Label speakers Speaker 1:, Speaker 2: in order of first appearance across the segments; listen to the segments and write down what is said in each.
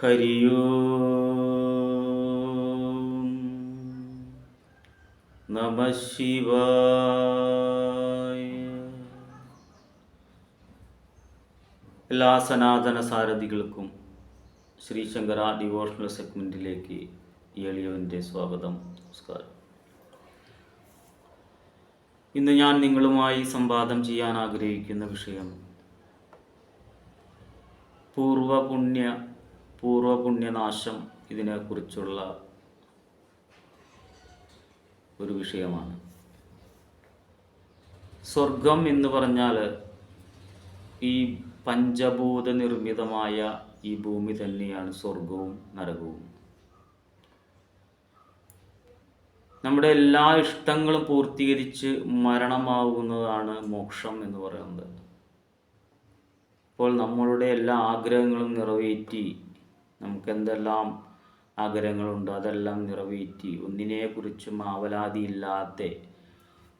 Speaker 1: ഹരി ഓം നമഃ ശിവായ. എല്ലാ സനാതന സാരഥികൾക്കും ശ്രീശങ്കര ഡിവോഷണൽ സെഗ്മെൻറ്റിലേക്ക് എളിയവൻ്റെ സ്വാഗതം. നമസ്കാരം. ഇന്ന് ഞാൻ നിങ്ങളുമായി സംവാദം ചെയ്യാൻ ആഗ്രഹിക്കുന്ന വിഷയം പൂർവപുണ്യനാശം, ഇതിനെക്കുറിച്ചുള്ള ഒരു വിഷയമാണ്. സ്വർഗം എന്ന് പറഞ്ഞാൽ ഈ പഞ്ചഭൂത നിർമ്മിതമായ ഈ ഭൂമി തന്നെയാണ് സ്വർഗവും നരകവും. നമ്മുടെ എല്ലാ ഇഷ്ടങ്ങളും പൂർത്തീകരിച്ച് മരണമാവുന്നതാണ് മോക്ഷം എന്ന് പറയുന്നത്. അപ്പോൾ നമ്മളുടെ എല്ലാ ആഗ്രഹങ്ങളും നിറവേറ്റി, നമുക്ക് എന്തെല്ലാം ആഗ്രഹങ്ങളുണ്ട് അതെല്ലാം നിറവേറ്റി ഒന്നിനെക്കുറിച്ചും ആവലാതിയില്ലാത്ത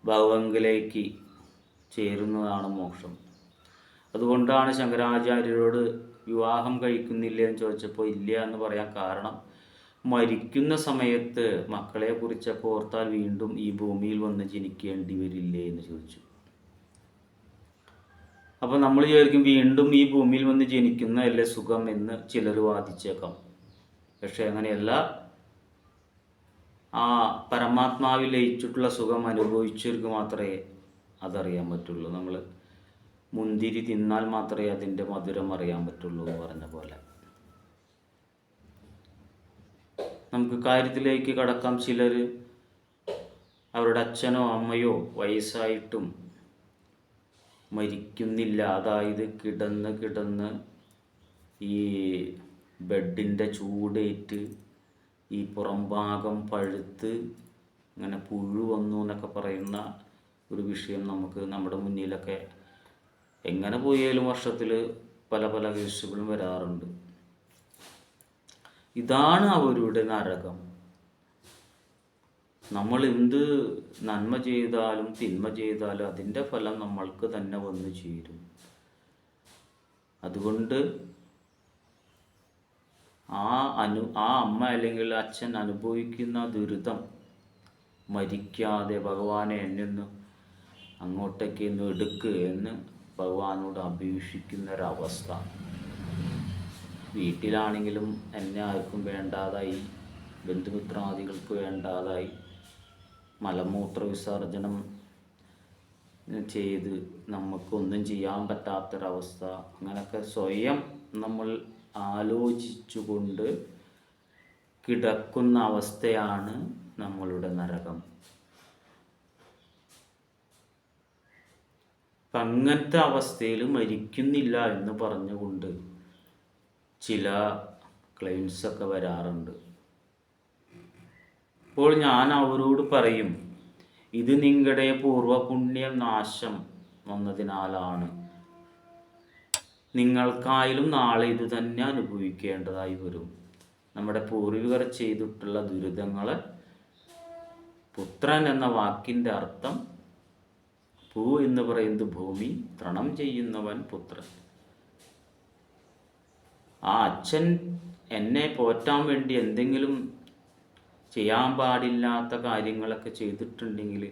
Speaker 1: ഭഗവങ്കിലേക്ക് ചേരുന്നതാണ് മോക്ഷം. അതുകൊണ്ടാണ് ശങ്കരാചാര്യരോട് വിവാഹം കഴിക്കുന്നില്ല എന്ന് ചോദിച്ചപ്പോൾ ഇല്ല എന്ന് പറയാൻ കാരണം, മരിക്കുന്ന സമയത്ത് മക്കളെ കുറിച്ചൊക്കെ ഓർത്താൽ വീണ്ടും ഈ ഭൂമിയിൽ വന്ന് ജനിക്കേണ്ടി വരില്ലേ എന്ന് ചോദിച്ചു. അപ്പോൾ നമ്മൾ വിചാരിക്കും വീണ്ടും ഈ ഭൂമിയിൽ വന്ന് ജനിക്കുന്നതല്ലേ സുഖം എന്ന് ചിലർ വാദിച്ചേക്കാം. പക്ഷെ അങ്ങനെയല്ല. ആ പരമാത്മാവിൽ ലയിച്ചിട്ടുള്ള സുഖം അനുഭവിച്ചവർക്ക് മാത്രമേ അതറിയാൻ പറ്റുള്ളൂ. നമ്മൾ മുന്തിരി തിന്നാൽ മാത്രമേ അതിൻ്റെ മധുരം അറിയാൻ പറ്റുള്ളൂ എന്ന് പറഞ്ഞ പോലെ. നമുക്ക് കാര്യത്തിലേക്ക് കടക്കാം. ചിലർ അവരുടെ അച്ഛനോ അമ്മയോ വയസ്സായിട്ടും മരിക്കുന്നില്ല. അതായത് കിടന്ന് ഈ ബെഡിൻ്റെ ചൂടേറ്റ് ഈ പുറംഭാഗം പഴുത്ത് അങ്ങനെ പുഴു വന്നു എന്നൊക്കെ പറയുന്ന ഒരു വിഷയം നമുക്ക് നമ്മുടെ മുന്നിലൊക്കെ എങ്ങനെ പോയാലും വർഷത്തിൽ പല പല കേസുകളും വരാറുണ്ട്. ഇതാണ് അവരുടെ നരകം. നമ്മൾ എന്ത് നന്മ ചെയ്താലും തിന്മ ചെയ്താലും അതിൻ്റെ ഫലം നമ്മൾക്ക് തന്നെ വന്നു ചേരും. അതുകൊണ്ട് ആ അമ്മ അല്ലെങ്കിൽ അച്ഛൻ അനുഭവിക്കുന്ന ദുരിതം മരിക്കാതെ ഭഗവാനെ എന്നെ അങ്ങോട്ടേക്ക് ഒന്ന് എടുക്കുക എന്ന് ഭഗവാനോട് അപേക്ഷിക്കുന്ന ഒരവസ്ഥ. വീട്ടിലാണെങ്കിലും എന്നെ ആർക്കും വേണ്ടാതായി, ബന്ധുമിത്രാദികൾക്ക് വേണ്ടാതായി, മലമൂത്ര വിസർജനം ചെയ്ത് നമുക്കൊന്നും ചെയ്യാൻ പറ്റാത്തൊരവസ്ഥ. അങ്ങനെയൊക്കെ സ്വയം നമ്മൾ ആലോചിച്ചുകൊണ്ട് കിടക്കുന്ന അവസ്ഥയാണ് നമ്മളുടെ നരകം. അപ്പം അങ്ങനത്തെ അവസ്ഥയിൽ മരിക്കുന്നില്ല എന്ന് പറഞ്ഞുകൊണ്ട് ചില ക്ലെയിംസൊക്കെ വരാറുണ്ട്. അപ്പോൾ ഞാൻ അവരോട് പറയും, ഇത് നിങ്ങളുടെ പൂർവപുണ്യം നാശം വന്നതിനാലാണ്. നിങ്ങൾക്കായാലും നാളെ ഇത് തന്നെ അനുഭവിക്കേണ്ടതായി വരും. നമ്മുടെ പൂർവികർ ചെയ്തിട്ടുള്ള ദുരിതങ്ങളെ, പുത്രൻ എന്ന വാക്കിൻ്റെ അർത്ഥം, പൂ എന്ന് പറയുന്നത് ഭൂമി, തൃണം ചെയ്യുന്നവൻ പുത്രൻ. ആ അച്ഛൻ എന്നെ പോറ്റാൻ വേണ്ടി എന്തെങ്കിലും ചെയ്യാൻ പാടില്ലാത്ത കാര്യങ്ങളൊക്കെ ചെയ്തിട്ടുണ്ടെങ്കിൽ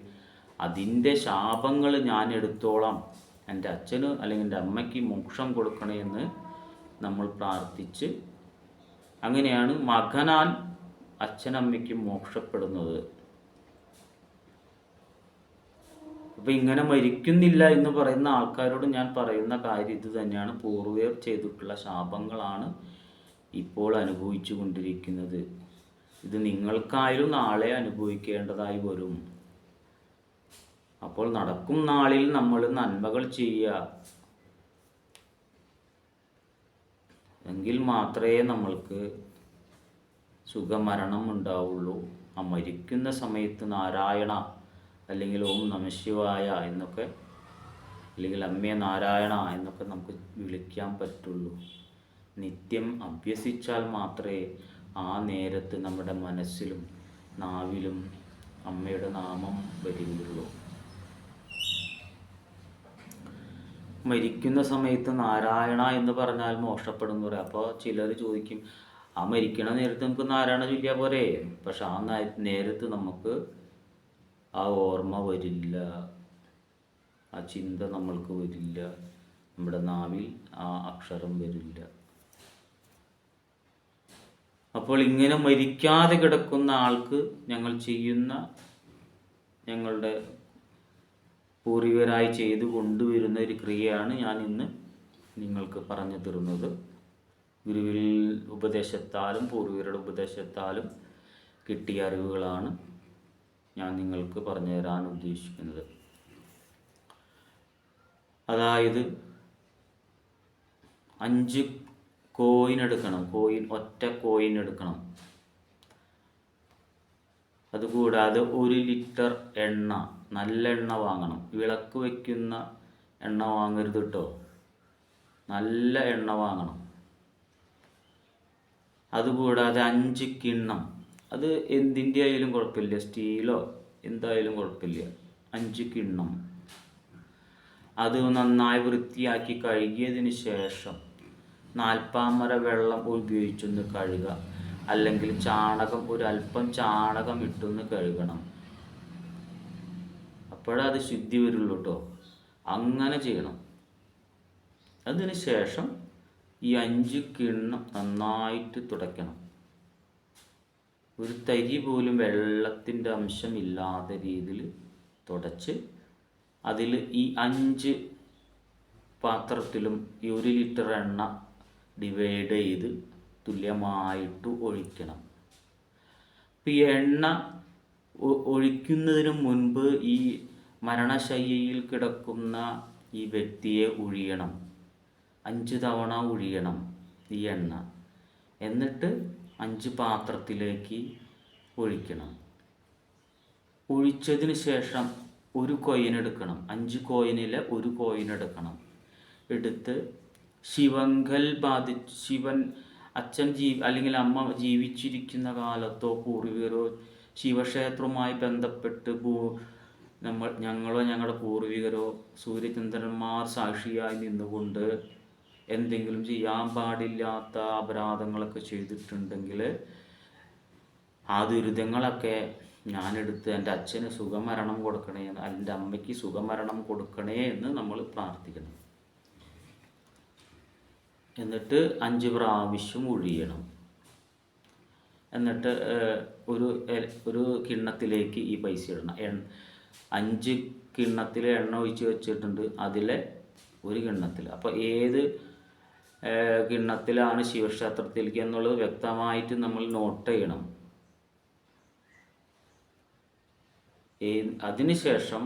Speaker 1: അതിൻ്റെ ശാപങ്ങൾ ഞാൻ എടുത്തോളാം, എൻ്റെ അച്ഛന് അല്ലെങ്കിൽ എൻ്റെ അമ്മയ്ക്ക് മോക്ഷം കൊടുക്കണമെന്ന് നമ്മൾ പ്രാർത്ഥിച്ച്, അങ്ങനെയാണ് മകനാൽ അച്ഛനമ്മയ്ക്ക് മോക്ഷപ്പെടുന്നത്. അപ്പോൾ ഇങ്ങനെ മരിക്കുന്നില്ല എന്ന് പറയുന്ന ആൾക്കാരോട് ഞാൻ പറയുന്ന കാര്യം ഇത് തന്നെയാണ്. പൂർവ്വർ ചെയ്തിട്ടുള്ള ശാപങ്ങളാണ് ഇപ്പോൾ അനുഭവിച്ചു കൊണ്ടിരിക്കുന്നത്. ഇത് നിങ്ങൾക്കായാലും നാളെ അനുഭവിക്കേണ്ടതായി വരും. അപ്പോൾ നടക്കും നാളിൽ നമ്മൾ നന്മകൾ ചെയ്യുക, എങ്കിൽ മാത്രമേ നമ്മൾക്ക് സുഖമരണം ഉണ്ടാവുള്ളൂ. ആ മരിക്കുന്ന സമയത്ത് നാരായണ അല്ലെങ്കിൽ ഓം നമഃശിവായ എന്നൊക്കെ, അല്ലെങ്കിൽ അമ്മേ നാരായണ എന്നൊക്കെ നമുക്ക് വിളിക്കാൻ പറ്റുള്ളൂ. നിത്യം അഭ്യസിച്ചാൽ മാത്രമേ ആ നേരത്ത് നമ്മുടെ മനസ്സിലും നാവിലും അമ്മയുടെ നാമം വരികയുള്ളൂ. മരിക്കുന്ന സമയത്ത് നാരായണ എന്ന് പറഞ്ഞാൽ മോക്ഷപ്പെടും എന്ന് പറയാം. അപ്പോൾ ചിലർ ചോദിക്കും, ആ മരിക്കണ നേരത്ത് നമുക്ക് നാരായണ ചൊല്ലിയാൽ പോരെ. പക്ഷെ ആ നേരത്ത് നമുക്ക് ആ ഓർമ്മ വരില്ല, ആ ചിന്ത നമ്മൾക്ക് വരില്ല, നമ്മുടെ നാവിൽ ആ അക്ഷരം വരില്ല. അപ്പോൾ ഇങ്ങനെ മരിക്കാതെ കിടക്കുന്ന ആൾക്ക് ഞങ്ങൾ ചെയ്യുന്ന, ഞങ്ങളുടെ പൂർവികരായി ചെയ്തു കൊണ്ടുവരുന്ന ഒരു ക്രിയയാണ് ഞാൻ ഇന്ന് നിങ്ങൾക്ക് പറഞ്ഞു തരുന്നത്. ഗുരുവിൽ ഉപദേശത്താലും പൂർവികരുടെ ഉപദേശത്താലും കിട്ടിയ അറിവുകളാണ് ഞാൻ നിങ്ങൾക്ക് പറഞ്ഞു തരാൻ ഉദ്ദേശിക്കുന്നത്. അതായത് 5 കോയിൻ എടുക്കണം, ഒറ്റ കോയിൻ എടുക്കണം. അതുകൂടാതെ 1 ലിറ്റർ എണ്ണ, നല്ല എണ്ണ വാങ്ങണം. വിളക്ക് വയ്ക്കുന്ന എണ്ണ വാങ്ങരുത് കേട്ടോ, നല്ല എണ്ണ വാങ്ങണം. അതുകൂടാതെ 5 കിണ്ണം, അത് എന്തിൻ്റെ ആയാലും കുഴപ്പമില്ല, സ്റ്റീലോ എന്തായാലും കുഴപ്പമില്ല. 5 കിണ്ണം. അത് നന്നായി വൃത്തിയാക്കി കഴുകിയതിന് ശേഷം 40 വെള്ളം ഉപയോഗിച്ചൊന്ന് കഴുകുക. അല്ലെങ്കിൽ ചാണകം, ഒരല്പം ചാണകം ഇട്ടൊന്ന് കഴുകണം. അപ്പോഴത് ശുദ്ധി വരുള്ളൂ കേട്ടോ. അങ്ങനെ ചെയ്യണം. അതിന് ശേഷം ഈ 5 കിണ്ണം നന്നായിട്ട് തുടയ്ക്കണം. ഒരു തരി പോലും വെള്ളത്തിൻ്റെ അംശമില്ലാത്ത രീതിയിൽ തുടച്ച് അതിൽ ഈ 5 പാത്രത്തിലും ഈ 1 ലിറ്റർ എണ്ണ ഡിവൈഡ് ചെയ്ത് തുല്യമായിട്ട് ഒഴിക്കണം. അപ്പം ഈ എണ്ണ ഒഴിക്കുന്നതിന് മുൻപ് ഈ മരണശയ്യയിൽ കിടക്കുന്ന ഈ വ്യക്തിയെ ഒഴിയണം. 5 തവണ ഒഴിയണം ഈ എണ്ണ. എന്നിട്ട് 5 പാത്രത്തിലേക്ക് ഒഴിക്കണം. ഒഴിച്ചതിന് ശേഷം 1 കോയിൻ എടുക്കണം. 5 കോയിനിലെ 1 കോയിൻ എടുക്കണം. എടുത്ത് ശിവൻ അച്ഛൻ അല്ലെങ്കിൽ അമ്മ ജീവിച്ചിരിക്കുന്ന കാലത്തോ പൂർവികരോ ശിവക്ഷേത്രവുമായി ബന്ധപ്പെട്ട് ഞങ്ങളോ ഞങ്ങളുടെ പൂർവികരോ സൂര്യചന്ദ്രന്മാർ സാക്ഷിയായി നിന്നുകൊണ്ട് എന്തെങ്കിലും ചെയ്യാൻ പാടില്ലാത്ത അപരാധങ്ങളൊക്കെ ചെയ്തിട്ടുണ്ടെങ്കിൽ ആ ദുരിതങ്ങളൊക്കെ ഞാനെടുത്ത് എൻ്റെ അച്ഛന് സുഖമരണം കൊടുക്കണേ, എൻ്റെ അമ്മയ്ക്ക് സുഖമരണം കൊടുക്കണേ എന്ന് നമ്മൾ പ്രാർത്ഥിക്കണം. എന്നിട്ട് 5 പ്രാവശ്യം ഒഴിയണം. എന്നിട്ട് ഒരു കിണ്ണത്തിലേക്ക് ഈ പൈസ ഇടണം. 5 കിണ്ണത്തിൽ എണ്ണ ഒഴിച്ച് വെച്ചിട്ടുണ്ട്, അതിലെ 1 കിണ്ണത്തിൽ. അപ്പോൾ ഏത് കിണ്ണത്തിലാണ് ശിവക്ഷേത്രത്തിലേക്ക് എന്നുള്ളത് വ്യക്തമായിട്ട് നമ്മൾ നോട്ട് ചെയ്യണം. അതിനുശേഷം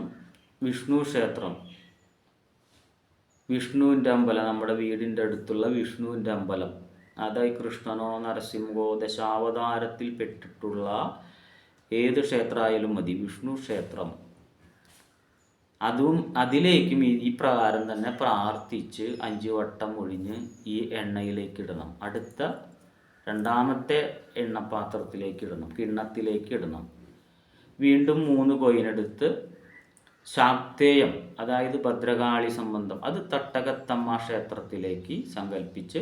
Speaker 1: വിഷ്ണു ക്ഷേത്രം, വിഷ്ണുവിൻ്റെ അമ്പലം, നമ്മുടെ വീടിൻ്റെ അടുത്തുള്ള വിഷ്ണുവിൻ്റെ അമ്പലം, അതായത് കൃഷ്ണനോ നരസിംഹോ ദശാവതാരത്തിൽ പെട്ടിട്ടുള്ള ഏത് ക്ഷേത്രമായാലും മതി, വിഷ്ണു ക്ഷേത്രം. അതിലേക്കും ഈ പ്രകാരം തന്നെ പ്രാർത്ഥിച്ച് 5 വട്ടം ഒഴിഞ്ഞ് ഈ എണ്ണയിലേക്ക് ഇടണം. അടുത്ത 2ാമത്തെ എണ്ണപ്പാത്രത്തിലേക്ക് ഇടണം, കിണ്ണത്തിലേക്ക് ഇടണം. വീണ്ടും 3 കോയിനെടുത്ത് ശാക്തേയം, അതായത് ഭദ്രകാളി സംബന്ധം, അത് തട്ടകത്തമ്മ ക്ഷേത്രത്തിലേക്ക് സങ്കല്പിച്ച്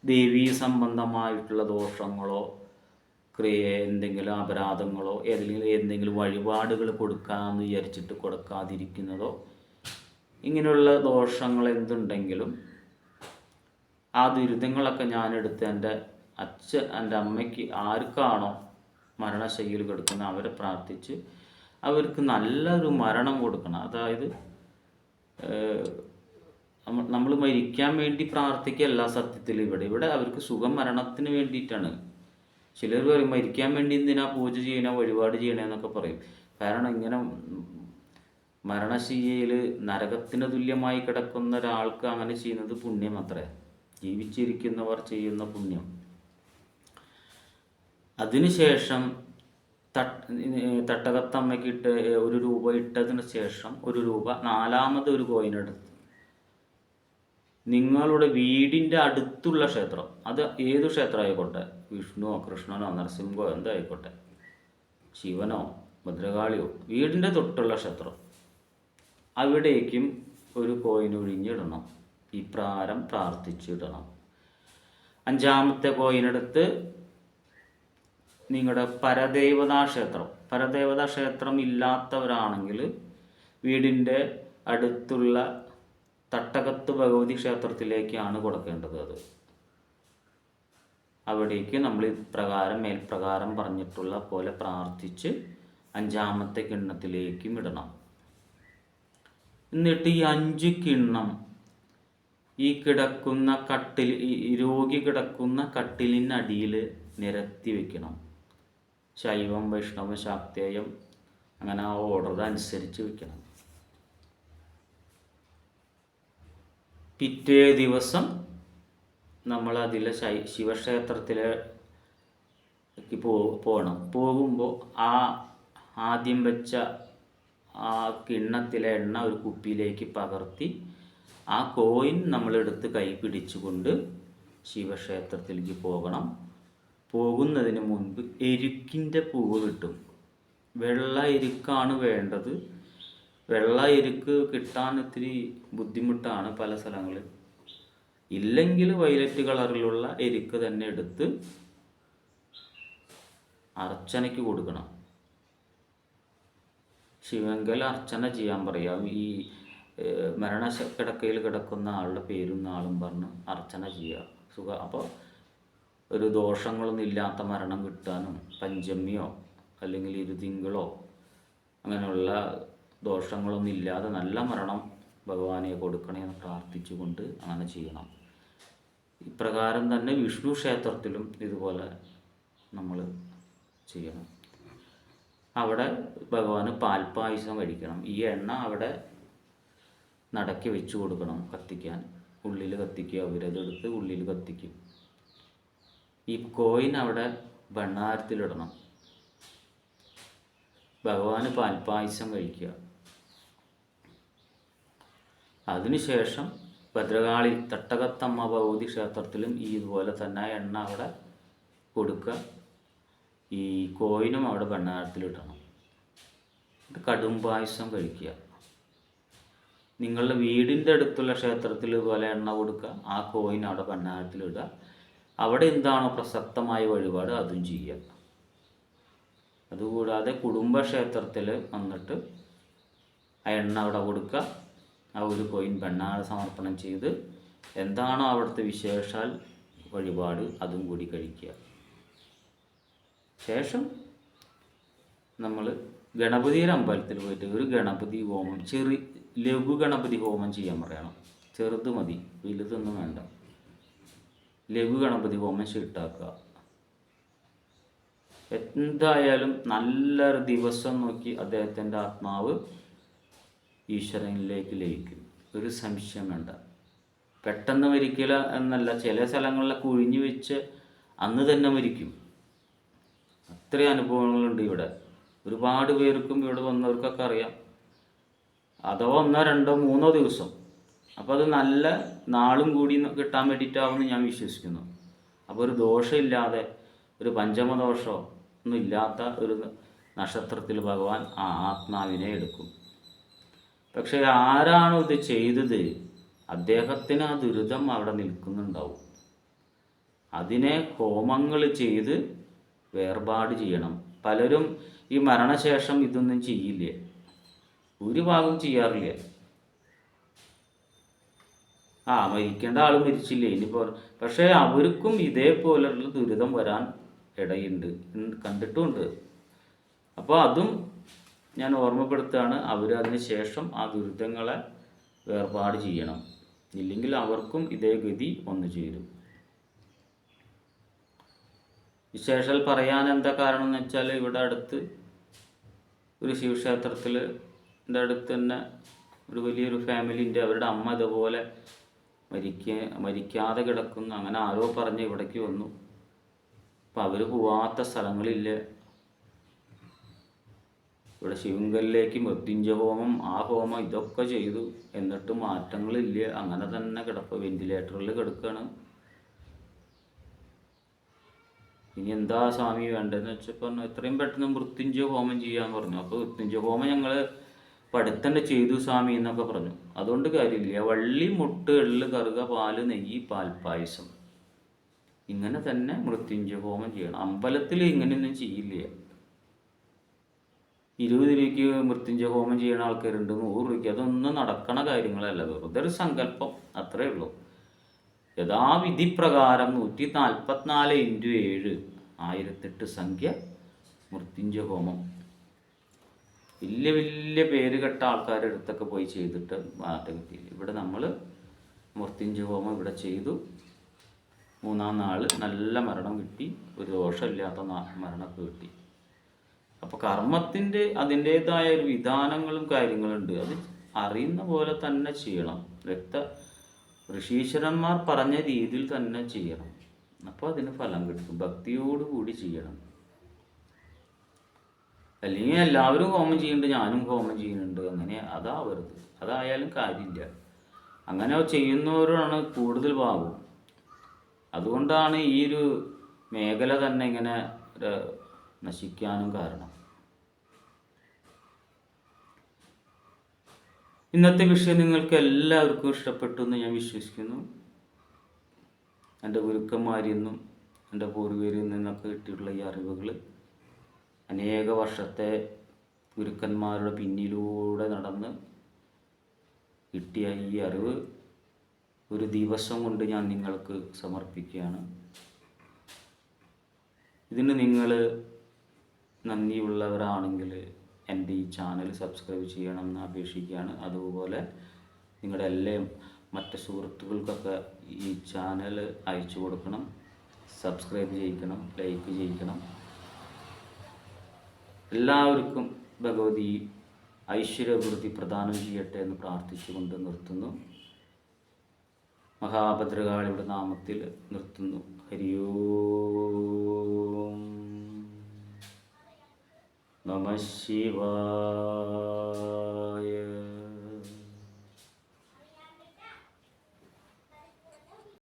Speaker 1: ദേവീ സംബന്ധമായിട്ടുള്ള ദോഷങ്ങളോ എന്തെങ്കിലും അപരാധങ്ങളോ എന്തെങ്കിലും വഴിപാടുകൾ കൊടുക്കാമെന്ന് വിചാരിച്ചിട്ട് കൊടുക്കാതിരിക്കുന്നതോ ഇങ്ങനെയുള്ള ദോഷങ്ങൾ എന്തുണ്ടെങ്കിലും ആ ദുരിതങ്ങളൊക്കെ ഞാനെടുത്ത് എൻ്റെ അമ്മയ്ക്ക് ആർക്കാണോ മരണശയ്യയിൽ കിടക്കുന്ന അവരെ പ്രാർത്ഥിച്ച് അവർക്ക് നല്ലൊരു മരണം കൊടുക്കണം. അതായത് നമ്മൾ മരിക്കാൻ വേണ്ടി പ്രാർത്ഥിക്കുകയല്ല സത്യത്തിൽ. ഇവിടെ അവർക്ക് സുഖം മരണത്തിന് വേണ്ടിയിട്ടാണ്. ചിലർ പറയും മരിക്കാൻ വേണ്ടി എന്തിനാ പൂജ ചെയ്യണ വഴിപാട് ചെയ്യണമെന്നൊക്കെ പറയും. കാരണം ഇങ്ങനെ മരണശയ്യയിൽ നരകത്തിന് തുല്യമായി കിടക്കുന്ന ഒരാൾക്ക് അങ്ങനെ ചെയ്യുന്നത് പുണ്യം അത്രേ, ജീവിച്ചിരിക്കുന്നവർ ചെയ്യുന്ന പുണ്യം. അതിനുശേഷം തട്ടകത്തമ്മയ്ക്ക് 1 രൂപ ഇട്ടതിന് ശേഷം 1 രൂപ 4ാമത് 1 കോയിനെടുത്ത് നിങ്ങളുടെ വീടിൻ്റെ അടുത്തുള്ള ക്ഷേത്രം, അത് ഏത് ക്ഷേത്രമായിക്കോട്ടെ, വിഷ്ണുവോ കൃഷ്ണനോ നരസിംഹോ എന്തായിക്കോട്ടെ, ശിവനോ ഭദ്രകാളിയോ, വീടിൻ്റെ തൊട്ടുള്ള ക്ഷേത്രം, അവിടേക്കും 1 കോയിൻ ഒഴിഞ്ഞിടണം. ഇപ്രകാരം പ്രാർത്ഥിച്ചിടണം. അഞ്ചാമത്തെ കോയിനെടുത്ത് നിങ്ങളുടെ പരദേവതാ ക്ഷേത്രം ഇല്ലാത്തവരാണെങ്കിൽ വീടിൻ്റെ അടുത്തുള്ള തട്ടകത്ത് ഭഗവതി ക്ഷേത്രത്തിലേക്കാണ് കൊടുക്കേണ്ടത്. അത് അവിടേക്ക് നമ്മൾ മേൽപ്രകാരം പറഞ്ഞിട്ടുള്ള പോലെ പ്രാർത്ഥിച്ച് അഞ്ചാമത്തെ കിണ്ണത്തിലേക്കും ഇടണം. എന്നിട്ട് ഈ 5 കിണ്ണം ഈ രോഗി കിടക്കുന്ന കട്ടിലിനടിയിൽ നിരത്തി വെക്കണം. ശൈവം, വൈഷ്ണവം, ശാക്തേയം അങ്ങനെ ആ ഓർഡർ അനുസരിച്ച് വെക്കണം. പിറ്റേ ദിവസം നമ്മൾ അതിലെ ശിവക്ഷേത്രത്തിലേക്ക് പോകണം. പോകുമ്പോൾ ആ ആദ്യം വെച്ച ആ കിണ്ണത്തിലെ എണ്ണ ഒരു കുപ്പിയിലേക്ക് പകർത്തി ആ കോയിൻ നമ്മളെടുത്ത് കൈ പിടിച്ചുകൊണ്ട് ശിവക്ഷേത്രത്തിലേക്ക് പോകണം. പോകുന്നതിന് മുൻപ് എരുക്കിൻ്റെ പൂവ് കിട്ടും. വെള്ള എരുക്കാണ് വേണ്ടത്. വെള്ള എരുക്ക് കിട്ടാൻ ഇത്തിരി ബുദ്ധിമുട്ടാണ് പല സ്ഥലങ്ങളിൽ. ഇല്ലെങ്കിൽ വയലറ്റ് കളറിലുള്ള എരുക്ക് തന്നെ എടുത്ത് അർച്ചനയ്ക്ക് കൊടുക്കണം. ശിവങ്കൽ അർച്ചന ചെയ്യാൻ പറയാം. ഈ മരണക്കിടക്കയിൽ കിടക്കുന്ന ആളുടെ പേരും നാളും പറഞ്ഞ് അർച്ചന ചെയ്യുക. അപ്പോൾ ഒരു ദോഷങ്ങളൊന്നും ഇല്ലാത്ത മരണം കിട്ടാനും പഞ്ചമിയോ അല്ലെങ്കിൽ ഇരുതിങ്കളോ അങ്ങനെയുള്ള ദോഷങ്ങളൊന്നും ഇല്ലാതെ നല്ല മരണം ഭഗവാനെ കൊടുക്കണേ എന്ന് പ്രാർത്ഥിച്ചുകൊണ്ട് അങ്ങനെ ചെയ്യണം. ഇപ്രകാരം തന്നെ വിഷ്ണു ക്ഷേത്രത്തിലും ഇതുപോലെ നമ്മൾ ചെയ്യണം. അവിടെ ഭഗവാന് പാൽപ്പായസം കഴിക്കണം. ഈ എണ്ണ അവിടെ നടക്കി വെച്ച് കൊടുക്കണം കത്തിക്കാൻ. ഉള്ളിൽ കത്തിക്കുക, അവരതെടുത്ത് ഉള്ളിൽ കത്തിക്കും. ഈ കോയിൻ അവിടെ ഭണ്ഡാരത്തിലിടണം. ഭഗവാന് പാൽപ്പായസം കഴിക്കുക. അതിനുശേഷം ഭദ്രകാളി തട്ടകത്തമ്മ ഭഗവതി ക്ഷേത്രത്തിലും ഈ ഇതുപോലെ തന്നെ എണ്ണ അവിടെ കൊടുക്കുക. ഈ കോയിനും അവിടെ ഭണ്ഡാരത്തിലിടണം. കടും പായസം കഴിക്കുക. നിങ്ങളുടെ വീടിൻ്റെ അടുത്തുള്ള ക്ഷേത്രത്തിൽ ഇതുപോലെ എണ്ണ കൊടുക്കുക. ആ കോയിൻ അവിടെ ഭണ്ഡാരത്തിലിടുക. അവിടെ എന്താണോ പ്രസക്തമായ വഴിപാട് അതും ചെയ്യുക. അതുകൂടാതെ കുടുംബക്ഷേത്രത്തിൽ വന്നിട്ട് ആ എണ്ണ അവിടെ കൊടുക്കുക. ആ ഒരു കോയിൻ ഭണ്ഡാര സമർപ്പണം ചെയ്ത് എന്താണോ അവിടുത്തെ വിശേഷാൽ വഴിപാട് അതും കൂടി കഴിക്കുക. ശേഷം നമ്മൾ ഗണപതിയുടെ അമ്പലത്തിൽ പോയിട്ട് ഒരു ഗണപതി ഹോമം, ലഘു ഗണപതി ഹോമം ചെയ്യാൻ പറയണം. ചെറുത് മതി, വലുതൊന്നും വേണ്ട. ലഘു ഗണപതി ഹോമം ഷീട്ടാക്കുക. എന്തായാലും നല്ലൊരു ദിവസം നോക്കി അദ്ദേഹത്തിൻ്റെ ആത്മാവ് ഈശ്വരനിലേക്ക് ലയിക്കും. ഒരു സംശയം വേണ്ട. പെട്ടെന്ന് മരിക്കില്ല എന്നല്ല, ചില സ്ഥലങ്ങളിലൊക്കെ ഒഴിഞ്ഞു വെച്ച് അന്ന് തന്നെ മരിക്കും. അത്രയും അനുഭവങ്ങളുണ്ട് ഇവിടെ. ഒരുപാട് പേർക്കും ഇവിടെ വന്നവർക്കൊക്കെ അറിയാം. അഥവാ 1, 2, 3 ദിവസം. അപ്പോൾ അത് നല്ല നാളും കൂടി കിട്ടാൻ വേണ്ടിയിട്ടാവുമെന്ന് ഞാൻ വിശ്വസിക്കുന്നു. അപ്പോൾ ഒരു ദോഷമില്ലാതെ, ഒരു പഞ്ചമദോഷമോ ഒന്നും ഇല്ലാത്ത ഒരു നക്ഷത്രത്തിൽ ഭഗവാൻ ആ ആത്മാവിനെ എടുക്കും. പക്ഷേ ആരാണോ ഇത് ചെയ്തത് അദ്ദേഹത്തിന് ആ ദുരിതം അവിടെ നിൽക്കുന്നുണ്ടാവും. അതിനെ ഹോമങ്ങൾ ചെയ്ത് വേർപാട് ചെയ്യണം. പലരും ഈ മരണശേഷം ഇതൊന്നും ചെയ്യില്ലേ, ഭൂരിഭാഗം ചെയ്യാറില്ല. മരിക്കേണ്ട ആൾ മരിച്ചില്ലേ ഇനിയിപ്പോൾ, പക്ഷേ അവർക്കും ഇതേപോലുള്ള ദുരിതം വരാൻ ഇടയുണ്ട്, കണ്ടിട്ടുമുണ്ട്. അപ്പോൾ അതും ഞാൻ ഓർമ്മപ്പെടുത്തുകയാണ്. അവർ അതിന് ശേഷം ആ ദുരിതങ്ങളെ വേർപാട് ചെയ്യണം. ഇല്ലെങ്കിൽ അവർക്കും ഇതേ ഗതി വന്നു ചേരും. വിശേഷാൽ പറയാൻ എന്താ കാരണം എന്ന് വെച്ചാൽ, ഇവിടെ അടുത്ത് ഒരു ശിവക്ഷേത്രത്തിൽ അടുത്ത് തന്നെ ഒരു വലിയൊരു ഫാമിലിൻ്റെ അവരുടെ അമ്മ ഇതുപോലെ മരിക്കാതെ കിടക്കുന്നു. അങ്ങനെ ആരോ പറഞ്ഞ് ഇവിടേക്ക് വന്നു. അപ്പം അവർ പോവാത്ത സ്ഥലങ്ങളില്ല. ഇവിടെ ശിവങ്കലിലേക്ക് മൃത്യുഞ്ജയ ഹോമം, ആ ഹോമം ഇതൊക്കെ ചെയ്തു, എന്നിട്ട് മാറ്റങ്ങളില്ല. അങ്ങനെ തന്നെ വെന്റിലേറ്ററിൽ കിടക്കുകയാണ്. ഇനി എന്താ സ്വാമി വേണ്ടതെന്ന് വെച്ചപ്പോൾ എത്രയും പെട്ടെന്ന് മൃത്യുഞ്ജയ ഹോമം ചെയ്യാൻ പറഞ്ഞു. അപ്പോൾ മൃത്യുഞ്ജയ ഹോമം ഞങ്ങൾ പഠിത്തന്നെ ചെയ്തു സ്വാമി എന്നൊക്കെ പറഞ്ഞു. അതുകൊണ്ട് കാര്യമില്ല. വള്ളി, മുട്ട്, എള്ള്, കറുക, പാല്, നെയ്യ്, പാൽപ്പായസം ഇങ്ങനെ തന്നെ മൃത്യുഞ്ജയ ഹോമം ചെയ്യണം. അമ്പലത്തിൽ ഇങ്ങനെയൊന്നും ചെയ്യില്ല. 20 രൂപയ്ക്ക് മൃത്യുഞ്ജയ ഹോമം ചെയ്യുന്ന ആൾക്കാരുണ്ട്, 100 രൂപയ്ക്ക്. അതൊന്നും നടക്കണ കാര്യങ്ങളല്ല, വെറുതെ ഒരു സങ്കല്പം, അത്രേ ഉള്ളൂ. യഥാവിധി പ്രകാരം 144 × 7 1008 സംഖ്യ മൃത്യുഞ്ജയ ഹോമം. വലിയ വലിയ പേര് കെട്ട ആൾക്കാരുടെ അടുത്തൊക്കെ പോയി ചെയ്തിട്ട് മാറ്റം കിട്ടിയില്ല. ഇവിടെ നമ്മൾ മൃത്യുഞ്ജയ ഹോമം ഇവിടെ ചെയ്തു. 3-ാം നാൾ നല്ല മരണം കിട്ടി, ഒരു ദോഷമില്ലാത്ത മരണമൊക്കെ കിട്ടി. അപ്പോൾ കർമ്മത്തിൻ്റെ അതിൻ്റേതായ ഒരു വിധാനങ്ങളും കാര്യങ്ങളുണ്ട്. അത് അറിയുന്ന പോലെ തന്നെ ചെയ്യണം. ഋഷീശ്വരന്മാർ പറഞ്ഞ രീതിയിൽ തന്നെ ചെയ്യണം. അപ്പോൾ അതിന് ഫലം കിട്ടും. ഭക്തിയോടുകൂടി ചെയ്യണം. അല്ലെങ്കിൽ എല്ലാവരും ഹോമം ചെയ്യുന്നുണ്ട്, ഞാനും ഹോമം ചെയ്യുന്നുണ്ട്, അങ്ങനെ അതാവരുത്. അതായാലും കാര്യമില്ല. അങ്ങനെ ചെയ്യുന്നവരാണ് കൂടുതൽ ഭാഗം. അതുകൊണ്ടാണ് ഈ ഒരു മേഖല തന്നെ ഇങ്ങനെ നശിക്കാനും കാരണം. ഇന്നത്തെ വിഷയം നിങ്ങൾക്ക് എല്ലാവർക്കും ഇഷ്ടപ്പെട്ടു എന്ന് ഞാൻ വിശ്വസിക്കുന്നു. എൻ്റെ ഗുരുക്കന്മാരിൽ നിന്നും എൻ്റെ പൂർവികരിൽ നിന്നൊക്കെ കിട്ടിയിട്ടുള്ള ഈ അറിവുകൾ, അനേക വർഷത്തെ ഗുരുക്കന്മാരുടെ പിന്നിലൂടെ നടന്ന് കിട്ടിയ ഈ അറിവ് ഒരു ദിവസം കൊണ്ട് ഞാൻ നിങ്ങൾക്ക് സമർപ്പിക്കുകയാണ്. ഇതിന് നിങ്ങൾ നന്ദിയുള്ളവരാണെങ്കിൽ എൻ്റെ ഈ ചാനൽ സബ്സ്ക്രൈബ് ചെയ്യണമെന്ന് അപേക്ഷിക്കുകയാണ്. അതുപോലെ നിങ്ങളുടെ മറ്റ് സുഹൃത്തുക്കൾക്കൊക്കെ ഈ ചാനൽ അയച്ചു കൊടുക്കണം, സബ്സ്ക്രൈബ് ചെയ്യിക്കണം, ലൈക്ക് ചെയ്യിക്കണം. എല്ലാവർക്കും ഭഗവതി ഐശ്വര്യവൃദ്ധി പ്രദാനം ചെയ്യട്ടെ എന്ന് പ്രാർത്ഥിച്ചുകൊണ്ട് നിർത്തുന്നു. മഹാഭദ്രകാളിയുടെ നാമത്തിൽ നിർത്തുന്നു. ഹരി ഓം നമഃ ശിവായ.